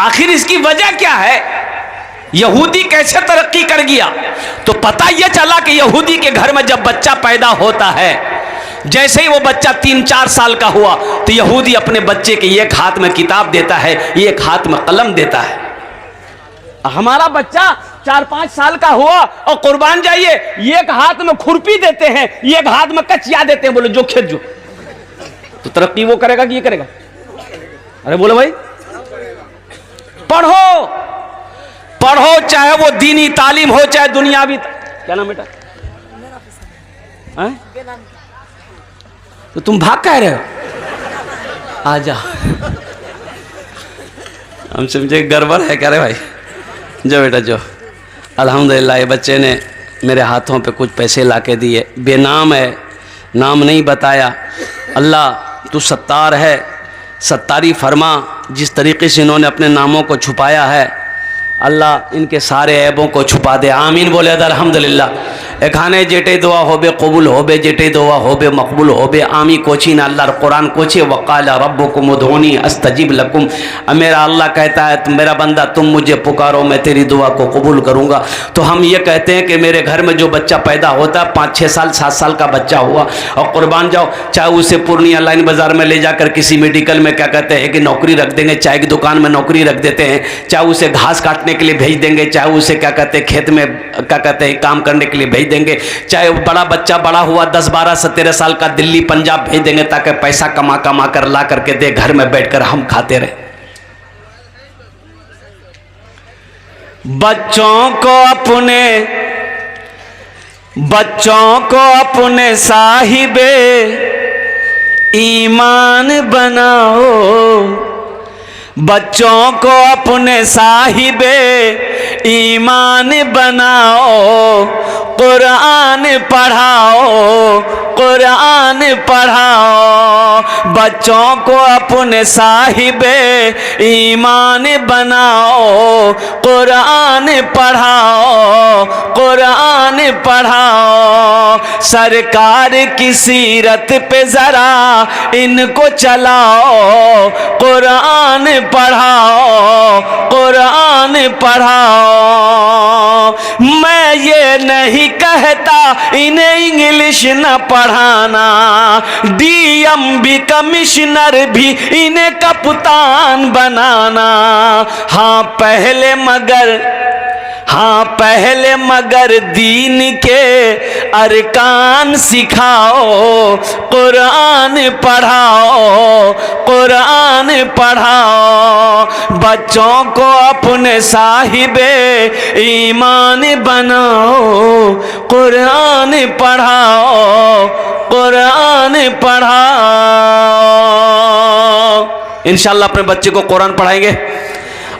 आखिर इसकी वजह क्या है? यहूदी कैसे तरक्की कर गया? तो पता यह चला कि यहूदी के घर में जब बच्चा पैदा होता है, जैसे ही वो बच्चा 3-4 साल का हुआ तो यहूदी अपने बच्चे के एक हाथ में किताब देता है, एक हाथ में कलम देता है। हमारा बच्चा 4-5 साल का हुआ और कुर्बान जाइए, एक हाथ में खुरपी देते हैं, एक हाथ में कचिया देते हैं, बोले जो खेत जो। तो तरक्की वो करेगा कि ये करेगा? अरे बोलो भाई, पढ़ो पढ़ो, चाहे वो दीनी तालीम हो चाहे दुनियावी। क्या नाम बेटा? तो तुम भाग कह रहे हो? आ जा। हम समझे गड़बड़ है। क्या रे भाई, जो बेटा जो। अल्हम्दुलिल्लाह ये बच्चे ने मेरे हाथों पे कुछ पैसे ला के दिए। बेनाम है, नाम नहीं बताया। अल्लाह तू सत्तार है, सत्तारी फरमा। जिस तरीके से इन्होंने अपने नामों को छुपाया है, अल्लाह इनके सारे ऐबों को छुपा दे। आमीन बोले अल्हम्दुलिल्लाह। एखाने जेटे दुआ होबे कबूल होबे, जेटे दुआ होबे मकबूल होबे। आमी कोची ना अल्लाह कुरान कोचे वक़ाला रब्बुकुम उदऊनी अस्तजिब लकुम। मेरा अल्लाह कहता है मेरा बंदा तुम मुझे पुकारो, मैं तेरी दुआ को कबूल करूँगा। तो हम ये कहते हैं कि मेरे घर में जो बच्चा पैदा होता है, 5-6 साल 7 साल का बच्चा हुआ और कुर्बान जाओ, चाहे उसे पूर्णिया लाइन बाज़ार में ले जाकर किसी मेडिकल में क्या कहते हैं कि नौकरी रख देंगे, चाय की दुकान में नौकरी रख देते हैं, चाहे उसे घास काटने के लिए भेज देंगे, चाहे उसे क्या कहते हैं खेत में क्या कहते हैं काम करने के लिए भेज देंगे, चाहे बड़ा बच्चा बड़ा हुआ 10, 12, 17 साल का दिल्ली पंजाब भेज देंगे ताकि पैसा कमा कमा कर ला करके दे, घर में बैठकर हम खाते रहे। बच्चों को अपने साहिबे ईमान बनाओ, बच्चों को अपने साहिबे ईमान बनाओ, कुरान पढ़ाओ, कुरान पढ़ाओ। बच्चों को अपने साहिबे ईमान बनाओ, कुरान पढ़ाओ, कुरान पढ़ाओ। सरकार की सीरत पे जरा इनको चलाओ, कुरान पढ़ाओ, कुरान पढ़ाओ। मैं ये नहीं कहता इन्हें इंग्लिश न पढ़ाना, डीएम कमिश्नर भी इन्हें कप्तान बनाना। हाँ पहले मगर दीन के अरकान सिखाओ, कुरान पढ़ाओ, कुरान पढ़ाओ। बच्चों को अपने साहिबे ईमान बनाओ, कुरान पढ़ाओ, कुरान पढ़ाओ। इंशाअल्लाह अपने बच्चे को कुरान पढ़ाएंगे।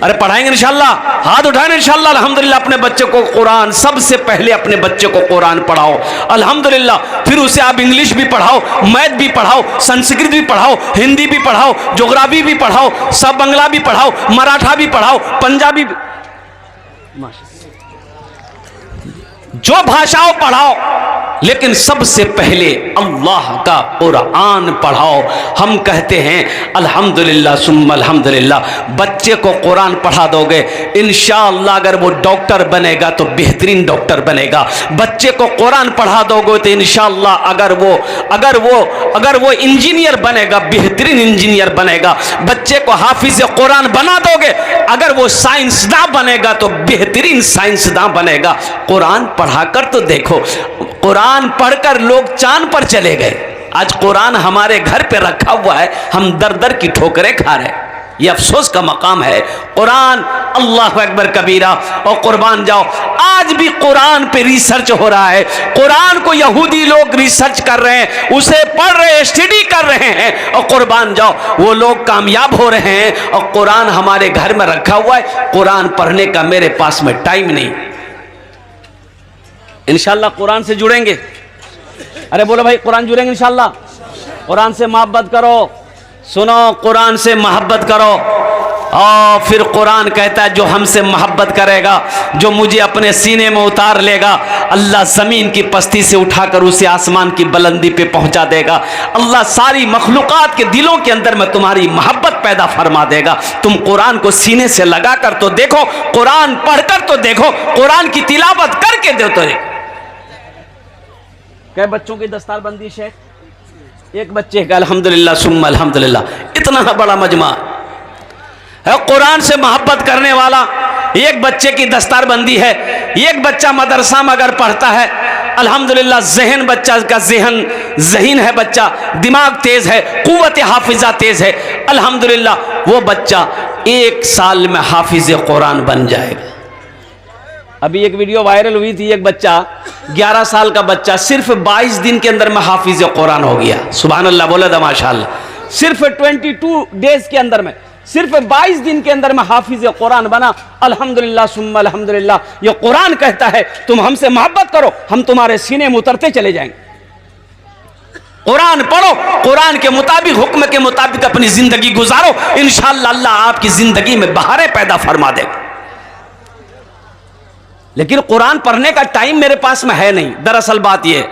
अरे पढ़ाएंगे इंशाअल्लाह, हाथ उठाएं इंशाअल्लाह। अल्हम्दुलिल्लाह अपने बच्चे को कुरान, सबसे पहले अपने बच्चे को कुरान पढ़ाओ अल्हम्दुलिल्लाह। फिर उसे आप इंग्लिश भी पढ़ाओ, मैथ भी पढ़ाओ, संस्कृत भी पढ़ाओ, हिंदी भी पढ़ाओ, ज्योग्राफी भी पढ़ाओ, सब बंगला भी पढ़ाओ, मराठा भी पढ़ाओ, पंजाबी भी, जो भाषाओं पढ़ाओ, लेकिन सबसे पहले अल्लाह का कुरान पढ़ाओ। हम कहते हैं अल्हम्दुलिल्लाह सुम्मा अल्हम्दुलिल्लाह। बच्चे को कुरान पढ़ा दोगे, इंशाअल्लाह अगर वो डॉक्टर बनेगा तो बेहतरीन डॉक्टर बनेगा। बच्चे को कुरान पढ़ा दोगे तो इंशाअल्लाह अगर वो इंजीनियर बनेगा, बेहतरीन इंजीनियर बनेगा। बच्चे को हाफिज कुरान बना दोगे, अगर वो साइंसदान बनेगा तो बेहतरीन साइंसदान बनेगा। कुरान पढ़ाकर तो देखो, कुरान पढ़कर लोग चांद पर चले गए। आज कुरान हमारे घर पे रखा हुआ है, हम दर दर की ठोकरें खा रहे हैं। ये अफसोस का मकाम है। कुरान अल्लाह अकबर कबीरा। और कुर्बान जाओ, आज भी कुरान पे रिसर्च हो रहा है। कुरान को यहूदी लोग रिसर्च कर रहे हैं, उसे पढ़ रहे हैं, स्टडी कर रहे हैं, और कुर्बान जाओ वो लोग कामयाब हो रहे हैं। और कुरान हमारे घर में रखा हुआ है, कुरान पढ़ने का मेरे पास में टाइम नहीं। इंशाअल्लाह कुरान से जुड़ेंगे। अरे बोलो भाई, कुरान जुड़ेंगे इंशाअल्लाह। कुरान से मोहब्बत करो, सुनो, कुरान से मोहब्बत करो। और फिर कुरान कहता है जो हमसे मोहब्बत करेगा, जो मुझे अपने सीने में उतार लेगा, अल्लाह ज़मीन की पस्ती से उठाकर उसे आसमान की बुलंदी पे पहुंचा देगा। अल्लाह सारी मखलूक़ात के दिलों के अंदर में तुम्हारी मोहब्बत पैदा फरमा देगा। तुम कुरान को सीने से लगा कर तो देखो, कुरान पढ़कर तो देखो, कुरान की तिलावत करके दो तो देखो। कै बच्चों की दस्तारबंदी शेख? एक बच्चे का अल्हम्दुलिल्लाह सुम्मा अल्हम्दुलिल्लाह। इतना बड़ा मजमा है कुरान से मोहब्बत करने वाला, एक बच्चे की दस्तारबंदी है। एक बच्चा मदरसा में अगर पढ़ता है, अल्हम्दुलिल्लाह जहन बच्चा का ज़हीन है, बच्चा दिमाग तेज है, कुव्वत हाफिजा तेज है, अल्हम्दुलिल्लाह वो बच्चा 1 साल में हाफिज कुरान बन जाएगा। अभी एक वीडियो वायरल हुई थी, एक बच्चा 11 साल का बच्चा सिर्फ 22 दिन के अंदर में हाफिज कुरान हो गया। सुभान अल्लाह, बोले दा माशाअल्लाह। सिर्फ 22 डेज के अंदर में, सिर्फ 22 दिन के अंदर में हाफिज कुरान बना। अल्हम्दुलिल्लाह सुम्मा अल्हम्दुलिल्लाह। ये कुरान कहता है तुम हमसे मोहब्बत करो, हम तुम्हारे सीने में उतरते चले जाएंगे। कुरान पढ़ो, कुरान के मुताबिक, हुक्म के मुताबिक अपनी जिंदगी गुजारो, इंशाअल्लाह अल्लाह आपकी जिंदगी में बहारें पैदा फरमा देगा। लेकिन कुरान पढ़ने का टाइम मेरे पास में है नहीं। दरअसल बात यह,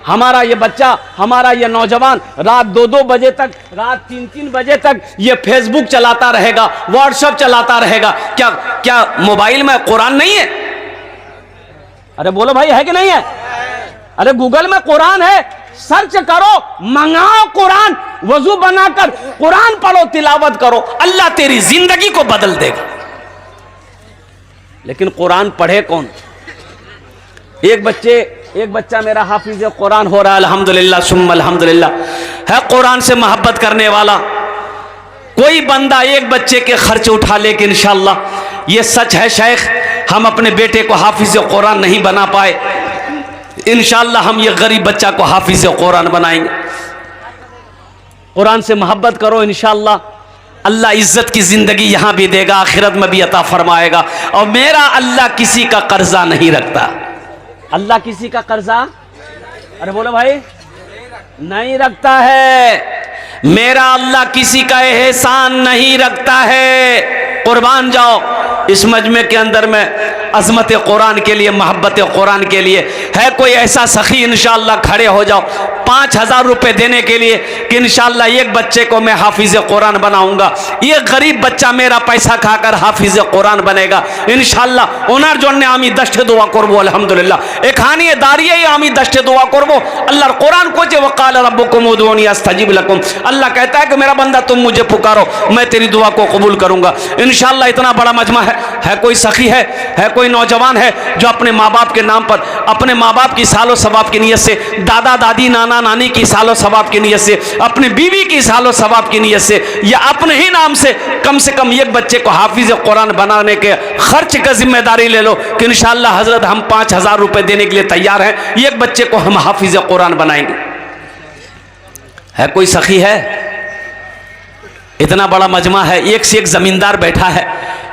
हमारा ये बच्चा, हमारा ये नौजवान रात 2-2 बजे तक, रात 3-3 बजे तक ये फेसबुक चलाता रहेगा, व्हाट्सएप चलाता रहेगा। क्या मोबाइल में कुरान नहीं है? अरे बोलो भाई, है कि नहीं है? अरे गूगल में कुरान है, सर्च करो, मंगाओ कुरान, वजू बनाकर कुरान पढ़ो, तिलावत करो, अल्लाह तेरी जिंदगी को बदल देगा। लेकिन कुरान पढ़े कौन? एक बच्चा मेरा हाफिज कुरान हो रहा है, अल्हम्दुलिल्लाह सुम्मा अल्हम्दुलिल्लाह, है कुरान से मोहब्बत करने वाला। कोई बंदा एक बच्चे के खर्च उठा ले कि इंशाअल्लाह ये सच है शेख, हम अपने बेटे को हाफिज कुरान नहीं बना पाए, इंशाअल्लाह हम ये गरीब बच्चा को हाफिज कुरान बनाएंगे। कुरान से मोहब्बत करो, इंशाअल्लाह अल्लाह इज्जत की जिंदगी यहां भी देगा, आखिरत में भी अता फरमाएगा। और मेरा अल्लाह किसी का कर्जा नहीं रखता। अल्लाह किसी का कर्जा, अरे बोलो भाई, नहीं रखता है। मेरा अल्लाह किसी का एहसान नहीं रखता है। कुर्बान जाओ इस मजमे के अंदर में अजमत कुरान के लिए, मोहब्बत कुरान के लिए। है कोई ऐसा सखी, इंशाअल्लाह खड़े हो जाओ 5000 रुपये देने के लिए कि इंशाअल्लाह एक बच्चे को मैं हाफिज कुरान बनाऊंगा, ये गरीब बच्चा मेरा पैसा खाकर हाफिज कुरान बनेगा इंशाअल्लाह। ओनार जोड़ने आमी दस्ते दुआ करबो अल्हम्दुलिल्लाह। एखानी दारिये आमी दस्ते दुआ करबो। अल्लाह कुरान को जे वकाल रब्बुकुम उदूनी अस्तजिब लकुम। अल्लाह कहता है कि मेरा बंदा तुम मुझे पुकारो, मैं तेरी दुआ को कबूल करूंगा इंशाअल्लाह। इतना बड़ा मजमा है कोई सखी है कोई नौजवान है जो अपने माँ बाप के नाम पर, अपने माँ बाप की सालो सवाब की नीयत से, दादा दादी नाना नानी की सालो सवाब की नीयत से, अपनी बीवी की सालो सवाब की नीयत से, या अपने ही नाम से कम एक बच्चे को हाफिज कुरान बनाने के खर्च का जिम्मेदारी ले लो कि इंशाअल्लाह हजरत हम 5000 रुपये देने के लिए तैयार हैं, एक बच्चे को हम हाफिज कुरान बनाएंगे। है कोई सखी है? इतना बड़ा मजमा है, एक से एक जमींदार बैठा है,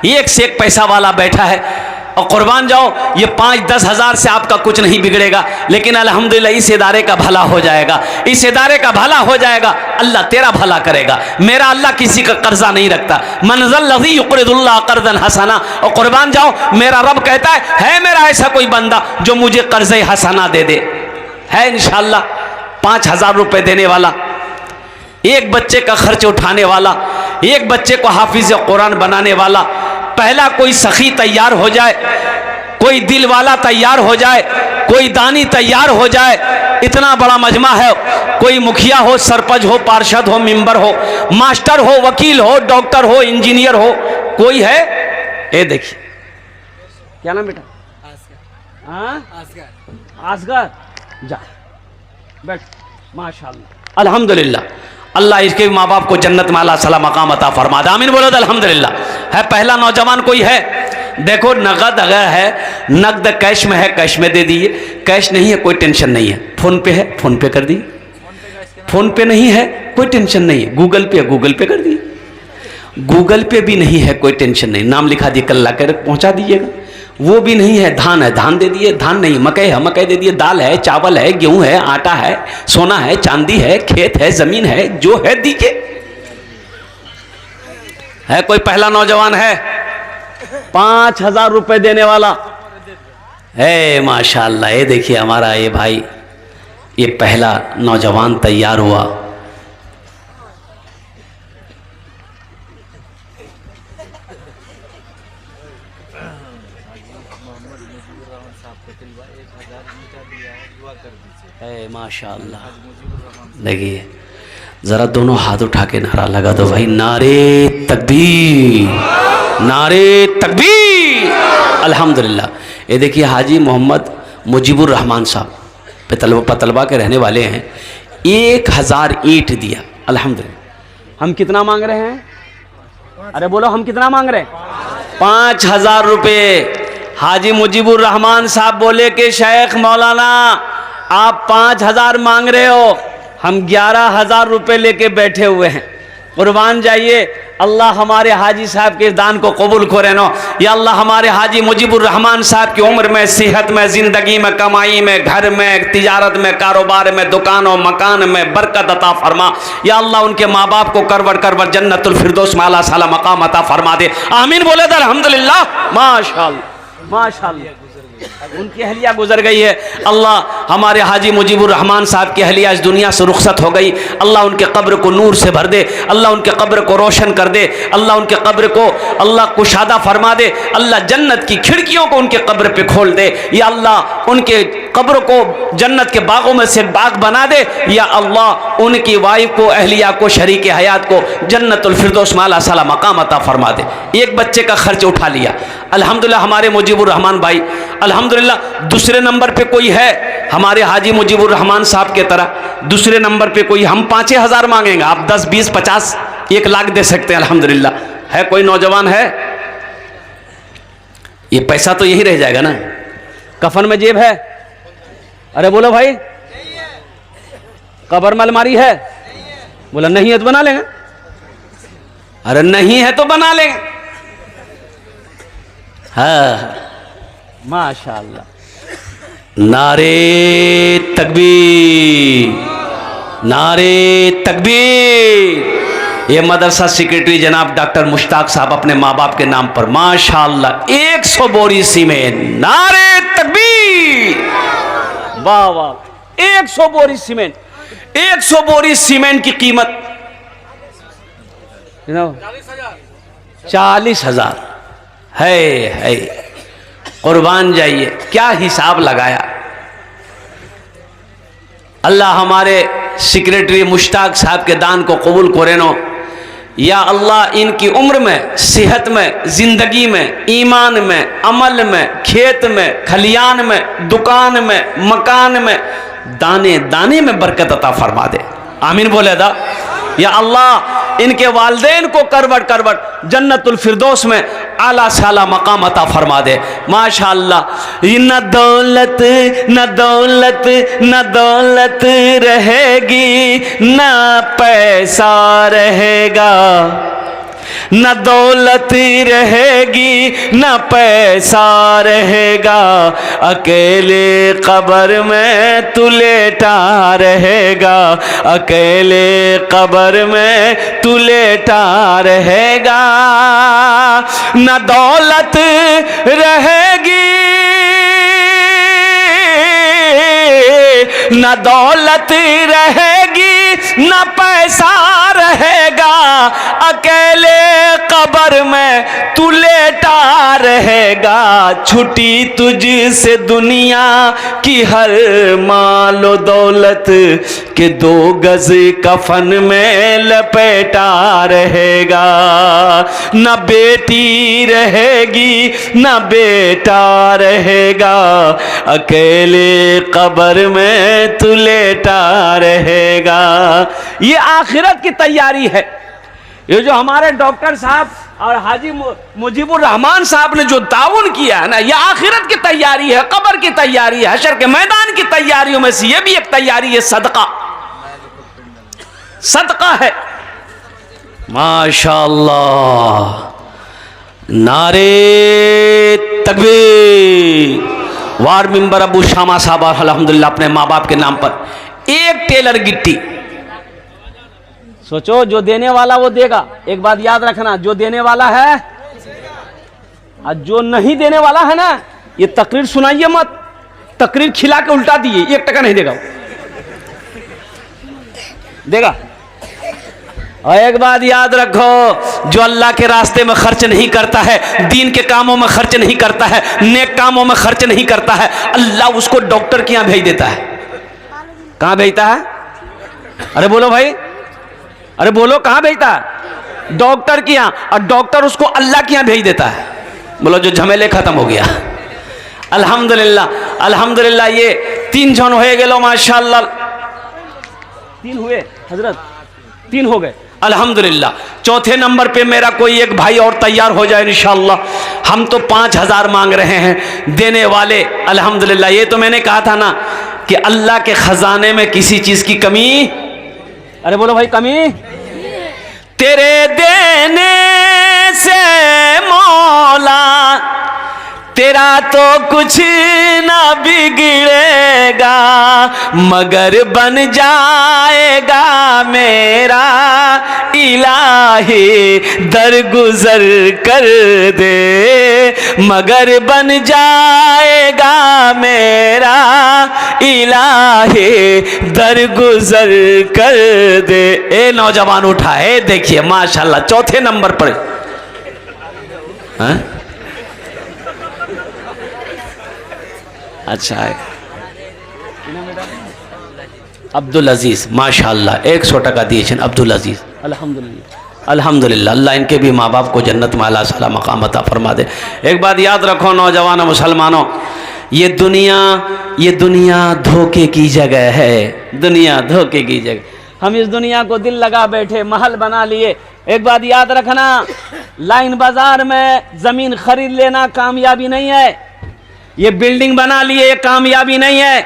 एक से एक पैसा वाला बैठा है। और कुर्बान जाओ, ये 5-10 हज़ार से आपका कुछ नहीं बिगड़ेगा, लेकिन अल्हम्दुलिल्लाह इस इदारे का भला हो जाएगा, इस इदारे का भला हो जाएगा, अल्लाह तेरा भला करेगा। मेरा अल्लाह किसी का कर्जा नहीं रखता। मनज़ल्लज़ी युक़रिदुल्लाह क़र्ज़न हसना। और कुर्बान जाओ, मेरा रब कहता है मेरा ऐसा कोई बंदा जो मुझे कर्ज़े हसना दे दे। है इंशाअल्लाह 5000 रुपये देने वाला, एक बच्चे का खर्च उठाने वाला, एक बच्चे को हाफिज कुरान बनाने वाला। पहला कोई सखी तैयार हो जाए, कोई दिल वाला तैयार हो जाए, कोई दानी तैयार हो जाए। इतना बड़ा मजमा है, कोई मुखिया हो, सरपंच हो, पार्षद हो, मेंबर हो, मास्टर हो, वकील हो, डॉक्टर हो, इंजीनियर हो, कोई है? ये देखिए, क्या नाम बेटा? आसगर। जा बैठ। माशाअल्लाह, अल्हम्दुलिल्लाह, अल्लाह इसके माँ बाप को जन्नत में अल्लाह सला मकाम अता फरमा दे। आमीन बोलो तो अल्हम्दुलिल्लाह। है पहला नौजवान कोई है? देखो, नगद अगर है, नगद कैश में है, कैश में दे दिए। कैश नहीं है, कोई टेंशन नहीं है। फोन पे है, फोन पे कर दिए। फोन पे नहीं है, कोई टेंशन नहीं है। गूगल पे है, गूगल पे कर दिए। गूगल पे भी नहीं है, कोई टेंशन नहीं, नाम लिखा दिए, कल ला कर पहुँचा दीजिएगा। वो भी नहीं है, धान है, धान दे दिए। धान नहीं, मकई है, मकई दे दिए। दाल है, चावल है, गेहूं है, आटा है, सोना है, चांदी है, खेत है, जमीन है, जो है दीजिए। है कोई पहला नौजवान है 5,000 रुपए देने वाला है? माशाअल्लाह। ये देखिए हमारा ये भाई, ये पहला नौजवान तैयार हुआ। माशाअल्लाह। देखिए जरा दोनों हाथ उठा के नारा लगा दो भाई, नारे तकबीर, नारे तकबीर, अल्हम्दुलिल्लाह। ये देखिए हाजी मोहम्मद मुजीबुर रहमान साहब पतलबा के रहने वाले हैं, 1000 ईंट दिया अल्हम्दुलिल्लाह। हम कितना मांग रहे हैं? अरे बोलो, हम कितना मांग रहे हैं? 5,000 रुपये। हाजी मुजीबुर रहमान साहब बोले कि शेख मौलाना आप 5,000 मांग रहे हो, हम 11,000 रुपये लेके बैठे हुए हैं। कुर्बान जाइए, अल्लाह हमारे हाजी साहब के दान को कबूल करे नो। या अल्लाह हमारे हाजी मुजीबुर रहमान साहब की उम्र में, सेहत में, ज़िंदगी में, कमाई में, घर में, तिजारत में, कारोबार में, दुकानों मकान में बरकत अता फरमा। या अल्लाह उनके माँ बाप को करवट करवट जन्नतुल फिरदौस में आला साला मकाम अता फरमा दे। आमीन बोले तो अल्हम्दुलिल्लाह। माशाअल्लाह माशाअल्लाह। उनकी अहलिया गुजर गई है। अल्लाह हमारे हाजी मुजीबुर रहमान साहब की अहलिया इस दुनिया से रुखसत हो गई। अल्लाह उनके कब्र को नूर से भर दे, अल्लाह उनके कब्र को रोशन कर दे, अल्लाह उनके कब्र को अल्लाह कुशादा फरमा दे, अल्लाह जन्नत की खिड़कियों को उनके कब्र पे खोल दे। या अल्लाह उनके कब्र को जन्नत के बागों में से बाग बना दे। या अल्लाह उनकी वाइफ को, अहलिया को, शरीक हयात को जन्नतुल फिरदौस में आला साला मकाम अता फरमा दे। एक बच्चे का खर्च उठा लिया अल्हम्दुलिल्लाह हमारे मुजीबुर रहमान भाई, अल्हम्दुलिल्लाह। दूसरे नंबर पे कोई है हमारे हाजी मुजीबुर रहमान साहब के तरह? दूसरे नंबर पे कोई? हम 5,000 मांगेंगे, आप 10, 20, 50, 1 लाख दे सकते हैं अल्हम्दुलिल्लाह। है कोई नौजवान है? ये पैसा तो यही रह जाएगा ना, कफन में जेब है? अरे बोलो भाई, कब्र में अलमारी है? बोला नहीं है तो बना लेंगे। अरे नहीं है तो बना लेंगे। हाँ माशाअल्लाह। नारे तकबीर, नारे तकबीर। ये मदरसा सेक्रेटरी जनाब डॉक्टर मुश्ताक साहब अपने माँ बाप के नाम पर माशाअल्लाह 100 बोरी सीमेंट। नारे तकबीर, वाह वाह। 100 बोरी सीमेंट, 100 बोरी सीमेंट की कीमत 40,000 है। कुर्बान जाइए, क्या हिसाब लगाया। अल्लाह हमारे सेक्रेटरी मुश्ताक साहब के दान को कबूल करे नो। या अल्लाह इनकी उम्र में, सेहत में, जिंदगी में, ईमान में, अमल में, खेत में, खलियान में, दुकान में, मकान में, दाने दाने में बरकत अता फरमा दे। आमीन बोले दा। या अल्लाह इनके वालदेन को करवट करवट जन्नतुल फिरदौस में आला साला मकाम अता फरमा दे। माशाअल्लाह। न दौलत न दौलत न दौलत रहेगी, न पैसा रहेगा, न दौलत रहेगी न पैसा रहेगा, अकेले कब्र में तू लेटा रहेगा, अकेले कब्र में तू लेटा रहेगा। न दौलत रहेगी न दौलत रहेगी न पैसा रहेगा, अकेले कब्र में तू लेटा रहेगा। छुटी तुझसे दुनिया की हर मालो दौलत के 2 गज कफन में लपेटा रहेगा। न बेटी रहेगी न बेटा रहेगा, अकेले कब्र में तू लेटा रहेगा। ये आखिरत की तैयारी है। ये जो हमारे डॉक्टर साहब और हाजी मुजीबुर रहमान साहब ने जो ताउन किया है ना, ये आखिरत की तैयारी है, कब्र की तैयारी है, हशर के मैदान की तैयारियों में से ये भी एक तैयारी है। सदका, सदका है। माशाअल्लाह। नारे तकबीर। वार्ड मेंबर अबू शामा साहब अल्हम्दुलिल्लाह अपने माँ बाप के नाम पर 1 टेलर गिट्टी सोचो, जो देने वाला वो देगा। एक बात याद रखना, जो देने वाला है और जो नहीं देने वाला है ना, ये तकरीर सुनाइए मत, तकरीर खिला के उल्टा दिए, 1 टका नहीं देगा, देगा। और एक बात याद रखो, जो अल्लाह के रास्ते में खर्च नहीं करता है, दीन के कामों में खर्च नहीं करता है, नेक कामों में खर्च नहीं करता है, अल्लाह उसको डॉक्टर के यहाँ भेज देता है। कहाँ भेजता है? अरे बोलो भाई, अरे बोलो, कहाँ भेजता है? डॉक्टर के यहाँ। और डॉक्टर उसको अल्लाह के यहाँ भेज देता है। बोलो, जो झमेले खत्म हो गया। अल्हम्दुलिल्लाह, अल्हम्दुलिल्लाह। ये 3 जन हो गए माशाअल्लाह। 3 हुए हजरत, 3 हो गए अल्हम्दुलिल्लाह। चौथे नंबर पे मेरा कोई एक भाई और तैयार हो जाए इंशाअल्लाह। हम तो 5000 मांग रहे हैं देने वाले अल्हम्दुलिल्लाह। ये तो मैंने कहा था ना कि अल्लाह के खजाने में किसी चीज की कमी, अरे बोलो भाई, कमी तेरे देने से मौला तेरा तो कुछ ना बिगड़ेगा, मगर बन जाएगा मेरा इलाही दरगुजर कर दे, मगर बन जाएगा मेरा इलाही दरगुजर कर दे। ए नौजवान उठा है, देखिए माशाल्लाह, चौथे नंबर पर। हाँ? अच्छा है अब्दुल अजीज, माशाअल्लाह 100 टका दिए अब्दुल अजीज। अल्हम्दुलिल्लाह, अल्हम्दुलिल्लाह। अल्लाह इनके भी माँ बाप को जन्नत में आला साला मकाम अता फरमा दे। एक बात याद रखो नौजवानों मुसलमानों, ये दुनिया धोखे की जगह है, दुनिया धोखे की जगह। हम इस दुनिया को दिल लगा बैठे, महल बना लिए। एक बात याद रखना, लाइन बाजार में जमीन खरीद लेना कामयाबी नहीं है। ये बिल्डिंग बना लिए, ये कामयाबी नहीं है।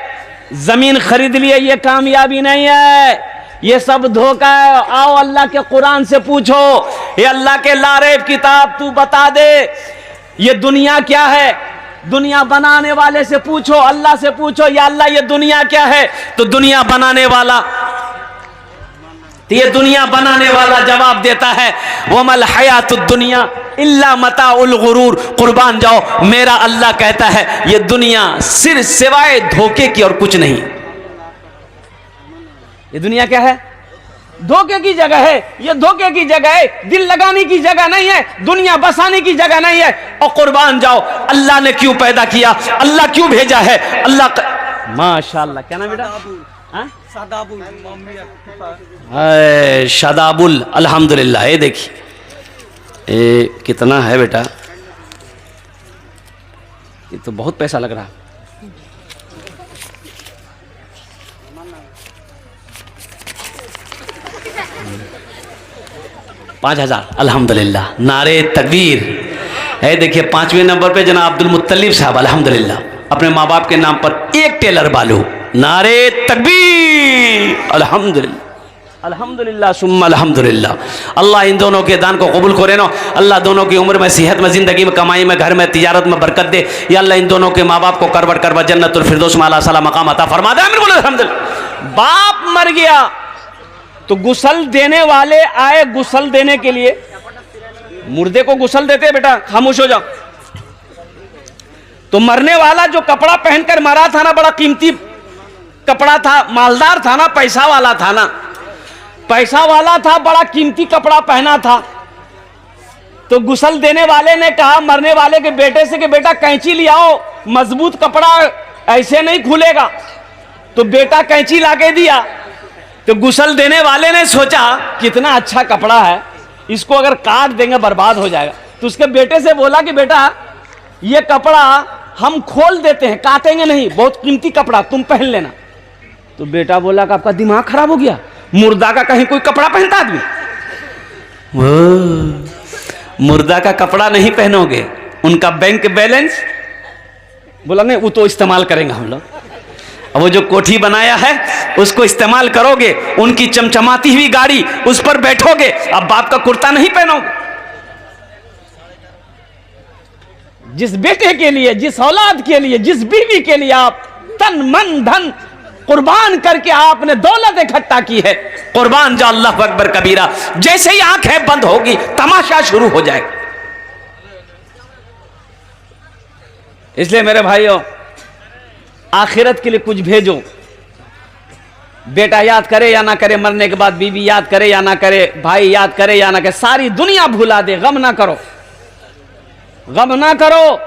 जमीन खरीद लिए, ये कामयाबी नहीं है। ये सब धोखा है। आओ अल्लाह के कुरान से पूछो, ये अल्लाह के लारेब किताब तू बता दे, ये दुनिया क्या है। दुनिया बनाने वाले से पूछो, अल्लाह से पूछो, या अल्लाह ये दुनिया क्या है। तो दुनिया बनाने वाला, तो ये दुनिया बनाने वाला जवाब देता है, वमल हयातुद दुनिया इल्ला मताउल गुरूर। कुर्बान जाओ, मेरा अल्लाह कहता है ये दुनिया सिर्फ सिवाय धोखे की और कुछ नहीं। ये दुनिया क्या है? धोखे की जगह है। ये धोखे की जगह है, दिल लगाने की जगह नहीं है, दुनिया बसाने की जगह नहीं है। और कुर्बान जाओ, अल्लाह ने क्यों पैदा किया, अल्लाह क्यों भेजा है, अल्लाह। माशाअल्लाह, क्या नाम बेटा? शादाबुल, अल्हम्दुलिल्लाह। ये देखिए, ये कितना है बेटा, ये तो बहुत पैसा लग रहा है। $5000, अल्हम्दुलिल्लाह। नारे तकबीर। है देखिए 5वें नंबर पे जनाब अब्दुल मुत्तलिब साहब, अल्हम्दुलिल्लाह, अपने माँ बाप के नाम पर एक टेलर बालू। नारे तकबीर, अल्हम्दुलिल्लाह, अल्हम्दुलिल्लाह सुम्मा अल्हम्दुलिल्लाह। अल्लाह इन दोनों के दान को कबूल करे ना। अल्लाह दोनों की उम्र में, सेहत में, ज़िंदगी में, कमाई में, घर में, तिजारत में बरकत दे। या अल्लाह इन दोनों के माँ बाप को करबट करबट जन्नतुल फिरदौस में आला साला मकाम अता फरमा दे। आमीन बोलो अल्हम्दुलिल्लाह। बाप मर गया तो गुसल देने वाले आए गुसल देने के लिए। मुर्दे को गुसल देते बेटा, खामोश हो जाओ। तो मरने वाला जो कपड़ा पहनकर मरा था ना, बड़ा कीमती कपड़ा था, मालदार था ना, पैसा वाला था ना, पैसा वाला था, बड़ा कीमती कपड़ा पहना था। तो गुसल देने वाले ने कहा मरने वाले के बेटे से कि बेटा कैंची ले आओ, मजबूत कपड़ा ऐसे नहीं खुलेगा। तो बेटा कैंची लाके दिया। तो गुसल देने वाले ने सोचा कितना अच्छा कपड़ा है, इसको अगर काट देंगे बर्बाद हो जाएगा। तो उसके बेटे से बोला कि बेटा ये कपड़ा हम खोल देते हैं, काटेंगे नहीं, बहुत कीमती कपड़ा, तुम पहन लेना। तो बेटा बोला कि आपका दिमाग खराब हो गया, मुर्दा का कहीं कोई कपड़ा पहनता आदमी? मुर्दा का कपड़ा नहीं पहनोगे, उनका बैंक बैलेंस। बोला नहीं, वो तो इस्तेमाल करेंगे हम लोग। अब वो जो कोठी बनाया है उसको इस्तेमाल करोगे, उनकी चमचमाती हुई गाड़ी, उस पर बैठोगे। अब बाप का कुर्ता नहीं पहनोगे। जिस बेटे के लिए, जिस औलाद के लिए, जिस बीवी के लिए आप तन मन धन कुर्बान करके आपने दौलत इकट्ठा की है, कुर्बान जा अल्लाह अकबर कबीरा। जैसे ही आंखें बंद होगी तमाशा शुरू हो जाएगा। इसलिए मेरे भाइयों, आखिरत के लिए कुछ भेजो। बेटा याद करे या ना करे, मरने के बाद बीवी याद करे या ना करे, भाई याद करे या ना करे, सारी दुनिया भुला दे, गम ना करो, गम ना करो।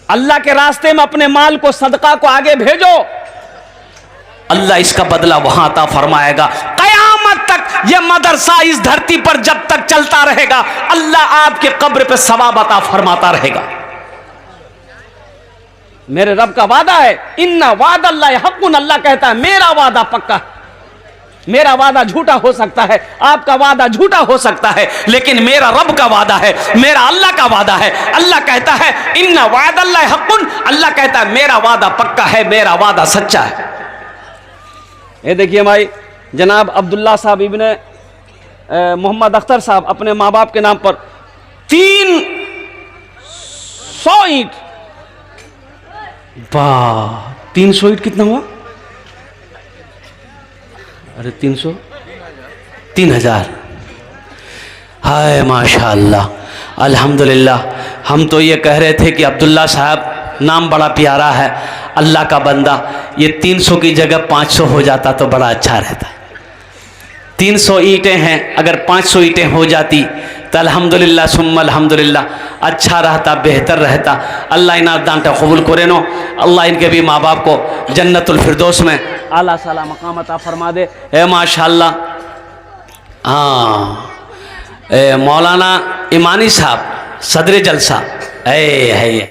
अल्लाह के रास्ते में अपने माल को, सदका को आगे भेजो। अल्लाह इसका बदला वहां अता फरमाएगा। कयामत तक यह मदरसा इस धरती पर जब तक चलता रहेगा, अल्लाह आपके कब्र पे सवाब अता फरमाता रहेगा। मेरे रब का वादा है, इन्ना वादा अल्लाह हक़्क़ुन, अल्लाह कहता है मेरा वादा पक्का है। मेरा वादा झूठा हो सकता है, आपका वादा झूठा हो सकता है, लेकिन मेरा रब का वादा है, मेरा अल्लाह का वादा है। अल्लाह कहता है इन्ना वादा अल्लाह हक़्क़ुन, अल्लाह कहता है मेरा वादा पक्का है, मेरा वादा सच्चा है। ये देखिए भाई, जनाब अब्दुल्ला साहब इब्ने मोहम्मद अख्तर साहब अपने माँ बाप के नाम पर 300 ईंट, 300 ईंट कितना हुआ? अरे 300, 3000। हाय माशाअल्लाह, अल्हम्दुलिल्लाह। हम तो ये कह रहे थे कि अब्दुल्ला साहब नाम बड़ा प्यारा है, अल्लाह का बंदा, ये 300 की जगह 500 हो जाता तो बड़ा अच्छा रहता। 300 ईंटें हैं, अगर 500 ईंटें हो जाती तो अल्हम्दुलिल्लाह सुम्मा अल्हम्दुलिल्लाह, अच्छा रहता, बेहतर रहता। अल्लाह इना दानटा कबूल करे नो, अल्लाह इनके भी माँ बाप को जन्नतुल फिरदौस में आला साला मकाम अता फरमा दे। ए माशाअल्लाह। हाँ, मौलाना ईमानी साहब सदर जलसा है